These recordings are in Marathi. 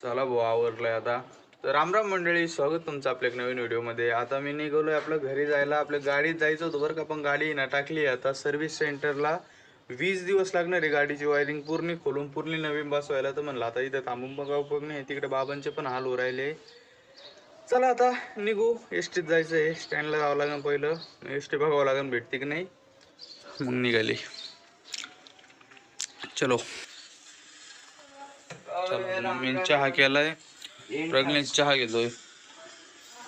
चला भाऊ आवरलंय आता. तर रामराम मंडळी, स्वागत तुमचं आपल्या एक नवीन व्हिडिओमध्ये. आता मी निघालोय आपल्या घरी जायला. आपल्या गाडीत जायचं होतं बरं का, पण गाडी ना टाकली आता सर्व्हिस सेंटरला. 20 दिवस लागणार आहे गाडीची वायरिंग पूर्ण खोलून पूर्ण नवीन बसवायला. तर म्हणलं आता इथं थांबून बघा उपयोग नाही, तिकडे बाबांचे पण हाल हो राहिले. चला आता निघू. एसटीत जायचं आहे, स्टँडला जावं लागेल पहिलं. एसटी बघावं लागेल भेटते की नाही, मग निघाली. चलो चलो. मी चहा केलाय, प्रज्ञेश चहा घेतोय.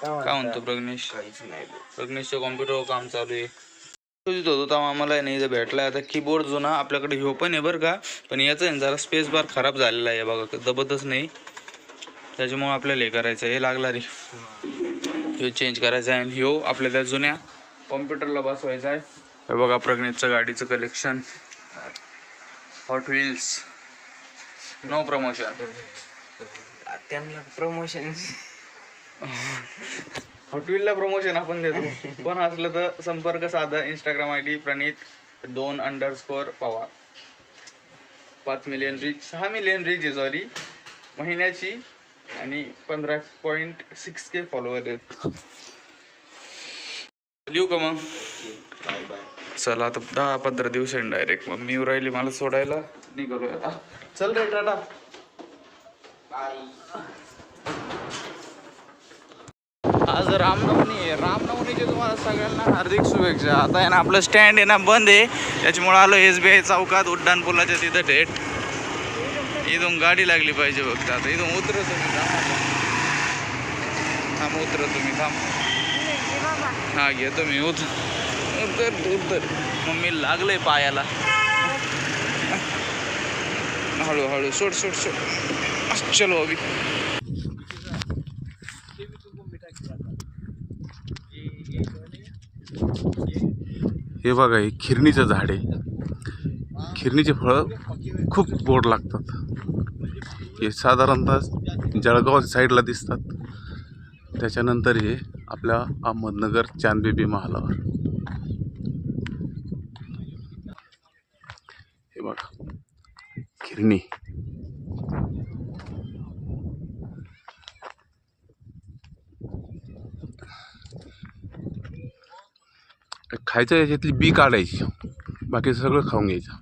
काय म्हणतो प्रज्ञेश? प्रज्ञेशच्या कॉम्प्युटरवर काम चालू आहे. तुझी होतो आम्हाला आहे नाही भेटलाय आता कीबोर्ड जुना. आपल्याकडे ह्यो पण आहे बरं का, पण याचं आहे जरा स्पेस बार खराब झालेला आहे बघा, दबतच नाही. त्याच्यामुळे आपल्याला हे करायचं, हे लागला रे, ह्यो चेंज करायचा आहे. आणि ह्यो आपल्या त्या जुन्या कॉम्प्युटरला बसवायचा आहे. हे बघा प्रज्ञेशचं गाडीचं collection. Hot Wheels, no promotion. त्यांना प्रमोशन हॉटव्हीलला प्रमोशन आपण देतो. पण असलं तर संपर्क साधा. Instagram ID Pranit 2_ Pawar. 5 million reach, 6 million reach आहे सॉरी महिन्याची. आणि 15.6K फॉलोअर आहेत. लिहू का मग? चला आता 10-15 दिवसांनी डायरेक्ट मग मी राहिली मला सोडायला. निघालो आता. चल रे टाटा. आज रामनवमी आहे. रामनवमीचे तुम्हाला सगळ्यांना हार्दिक शुभेच्छा. आता आहे ना आपलं स्टँड आहे ना बंद आहे, त्याच्यामुळे आलो SBI चौकात उड्डाण पुलाच्या तिथं थेट. इथून गाडी लागली पाहिजे फक्त. आता इथून उतरतो तुम्ही, थांब उतरतो तुम्ही, थांब. हा घेतो मी, उतर. मग मी लागलंय पायाला. हळूहळू सोड. चलो अभि. हे बघा, हे खिरणीचं झाड आहे. खिरणीचे फळं खूप गोड लागतात. हे साधारणतः जळगाव साईडला दिसतात. त्याच्यानंतर हे आपल्या अहमदनगर चांदबेबी महालावर. हे बघा खिरणी. खायचं, याच्यातली बी काढायची, बाकी सगळं खाऊन घ्यायचं.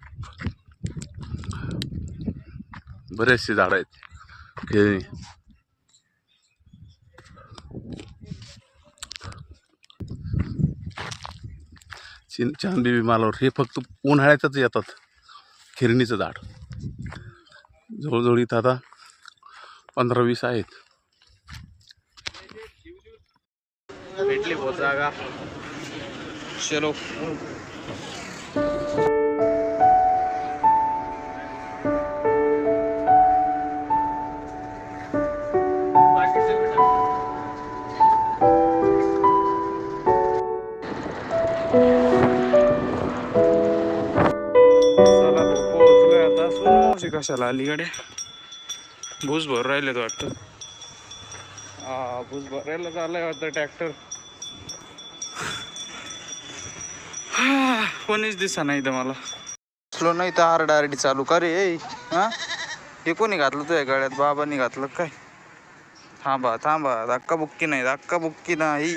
बरेचसे झाड आहेत खेळणी. चांदबेबी मालावर हे फक्त उन्हाळ्यातच येतात. खिरणीचं झाड जवळजवळ इथं आता 15-20 आहेत. भेटली बहुत जागा. चलो. कशाला आली गाड्या? भूस भर राहिलेत वाटतं. हा भूस भरायला चाललाय वाटतं ट्रॅक्टर. कोणीच दिसा नाही तर मला. असलो नाही तर आरडाआरडी चालू का रे? हा हे कोणी घातलं तुझ्या गाड्यात? बाबांनी घातलं काय? थांबा धक्का बुक्की नाही.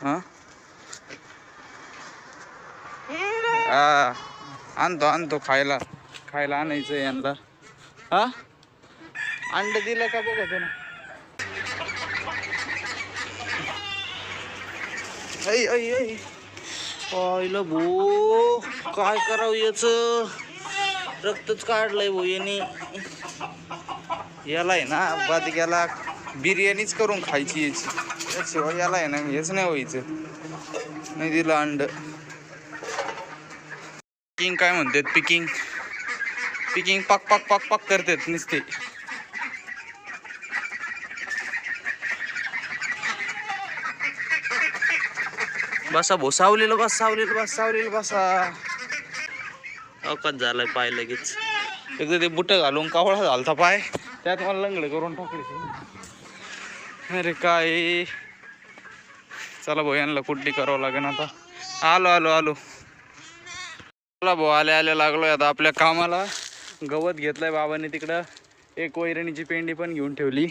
हा आणतो खायला आणायचं यांना. हा अंड दिलं का बघतो ना. पाहिलं भो, काय करावं याच? रक्तच काढलंय भो याने. याला आहे ना बादग्याला बिर्याणीच करून खायची याची. त्याशिवाय याला आहे ना हेच नाही व्हायचं. नाही दिलं अंड. पिकिंग काय म्हणतात? पिकिंग पाक करतात नुसते. बसा भो, सावलेलं बसा. अवकाश झालाय पाय लगेच. एकदा ते बुट घालून कावळा झालता पाय, त्यात मला लंगडं करून टाकले. अरे काय. चला भाऊ, यांना कुठली करावं लागेल आता. आलो. चला भाऊ, आले लागलोय आता आपल्या कामाला. गवत घेतलंय बाबांनी तिकडं एक वैरणीची पेंडी पण घेऊन ठेवली.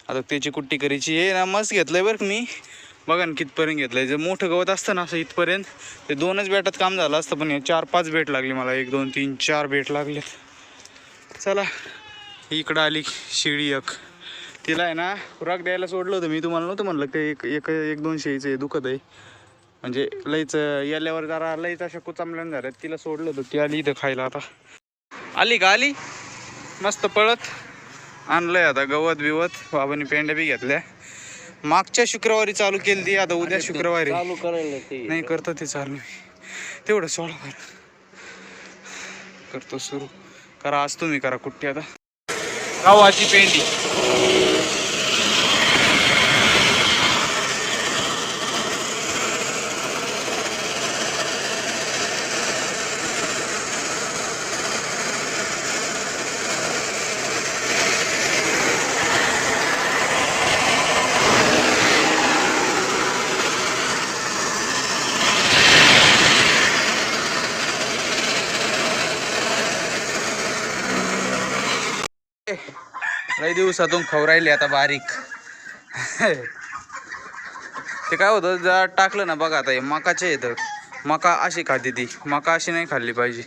आता त्याची कुट्टी करायची. हे ना मस्त घेतलंय बरं का मी. बघा ना कितपर्यंत घेतलंय. जर मोठं गवत असतं ना असं इथपर्यंत ते 2च बेटात काम झालं असतं, पण 4-5 बेट लागली मला. 1 2 3 4 बेट लागले. चला इकडं आली शेळी एक. तिला आहे ना खुराक द्यायला सोडलं होतं मी. तुम्हाला नव्हतं म्हणलं ते एक 2 शेळीचं दुखत आहे, म्हणजे लईच याल्यावर जरा लईच अशा कुचामल्यानं झाल्यात. तिला सोडलं होतं, ती आली इथं खायला. आता आली का? आली मस्त पळत. आणलंय आता गवत बिवत. बाबांनी पेंड्या बी घेतल्या. मागच्या शुक्रवारी चालू केली ती, आता उद्या शुक्रवारी चालू करायला ते नाही करतो ते चालू. तेवढं सोडा करतो सुरू. करा आज तुम्ही करा कुट्टी. आता गावाची पेंडी. लई दिवसातून खाऊ राहिले आता बारीक. ते काय होतं जर टाकलं ना बघा. आता हे मकाचे येतं. मका अशी खाते ती. मका अशी नाही खाल्ली पाहिजे.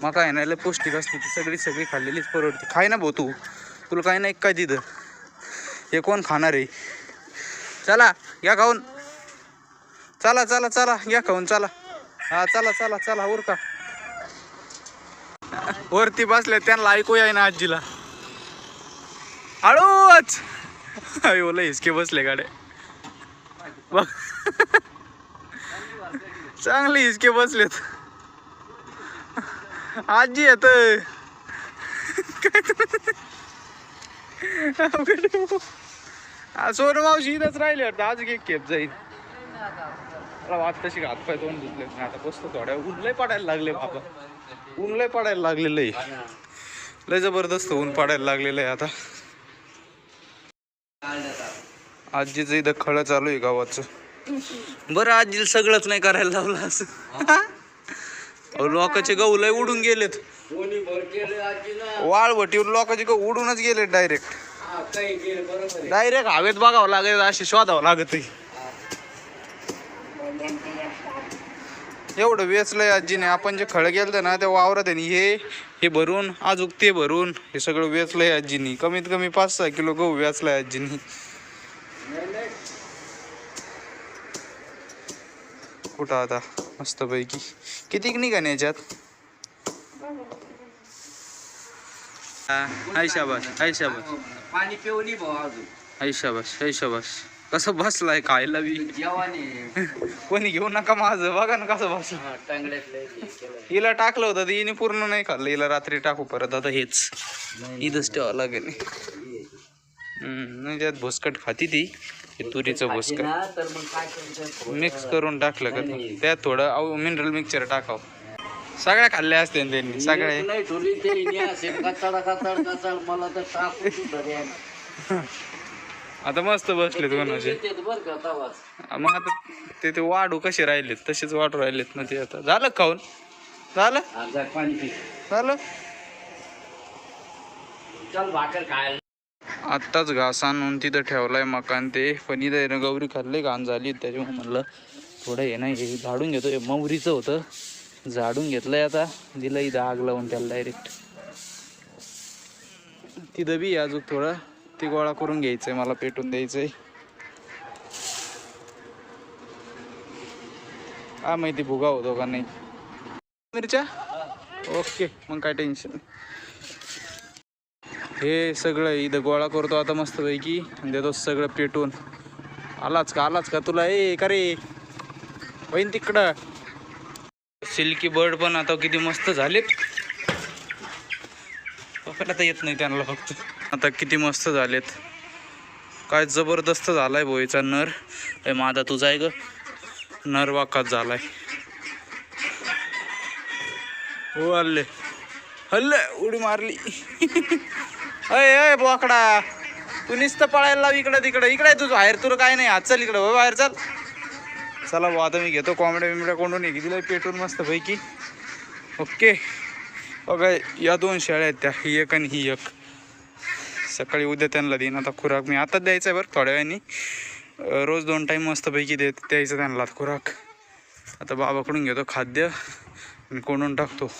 मका आहे ना लय पौष्टिक असते ती. सगळी खाल्लेलीच परवडते. खाय ना भाऊ तुला काही नाही काय तिथं. हे कोण खाणार आहे? चला घ्या खाऊन. चला चला चला घ्या खाऊन. चला हा चला चला चला उरका. वरती बसले त्यांना ऐकू आहे ना आजीला. हळूच. अयो लय हिसके बसले गाड्या. बघ चांगले हिसके बसलेत. आजी येत सोनू मावशी इथंच राहिले वाटतं. आज एक खेप जाईल. मला वाट तशी हातपाय तोंड धुतले. आता बसतो थोड्या. ऊन लय पडायला लागले बाबा. ऊन लय पडायला लागलेलं आहे. लय जबरदस्त ऊन पडायला लागलेलं आहे आता. आजीचं इथं खळं चालू आहे गावाचं. बरं आजीला सगळंच नाही करायला लावलं असं. लोकांचे गहू लय उडून गेलेत. वाळवटीवर लोकांचे गहू उडूनच गेलेत डायरेक्ट. हवेत बघावं लागेल. असे शोधावं लागत. एवढं वेचलंय आजीने. आपण जे खळं गेलं ना त्या वावरात आहे हे भरून अजून ते भरून हे सगळं वेचलंय आजीनी. कमीत कमी 5-6 किलो गहू वेचलाय आजीनी. कुठं आता मस्त पैकी किती निघाने याच्यात. हाय शाबास हाय शाबास. पाणी पिवली भाऊ अजून. हाय शाबास हाय शाबास. कसं बसलाय खायला बी. कोणी घेऊ नका माझं. बघा ना कसं बसलं. हिला टाकलं होतं हिने पूर्ण नाही खाल्लं. हिला रात्री टाकू परत. आता हेच इथंच ठेवावं लागेल. नाही त्यात भुसकट खाती ती. तुरीचं भुसकट मिक्स करून टाकलं का त्यात थोडं मिनरल मिक्सचर टाकावं. सगळ्या खाल्ल्या असते त्यांनी सगळ्या. आता मस्त बसलेत कोणाचे. मग आता ते वाढू कसे राहिलेत तसेच वाढू राहिलेत ना ते. आता झालं खाऊन. झालं झालं. आत्ताच घास आणून तिथं ठेवलाय मकान ते. पण इथं गौरी खाल्ली घाण झाली त्याच्यामुळे म्हणलं थोडं हे नाही हे झाडून घेतो. हे मौरीचं होतं झाडून घेतलंय. आता दिलं इथं आग लावून त्याला डायरेक्ट. तिथं बी अजून थोडं ती गोळा करून घ्यायचंय. मला पेटून द्यायचंय. काय माहिती भुगा होतो का नाही. मिरच्या ओके मग काय टेन्शन. हे सगळं इथं गोळा करतो आता मस्त पैकी. देतो सगळं पेटून. आलाच का तुला. का रे बहीण तिकडं. सिल्की बर्ड पण आता किती मस्त झालेत. पकडायला तर येत नाही त्यांना फक्त. आता किती मस्त झालेत. काय जबरदस्त झालाय बोईचा नर. माझा तुझा आहे ग नर वाकात झालाय. हो हल्ले हल्ले उडी मारली. अय बोकडा तू नुसतं पळायला लाव इकडं तिकडं. इकडे तुझं बाहेर तुला काय नाही. आज चल इकडं बाहेर चल. चला भाऊ आता मी घेतो कोंबड्या बिंबड्या कोंडून एक दिलं पेटून मस्त पैकी. ओके बघा या 2 शेळ्या आहेत त्या. ही एक आणि ही एक. सकाळी उद्या त्यांना देईन आता खुराक. मी आताच द्यायचं आहे बरं थोड्या वेळाने. रोज 2 टाईम मस्तपैकी द्यायचं त्यांना खुराक. आता बाबाकडून घेतो खाद्य आणि कोंडून टाकतो.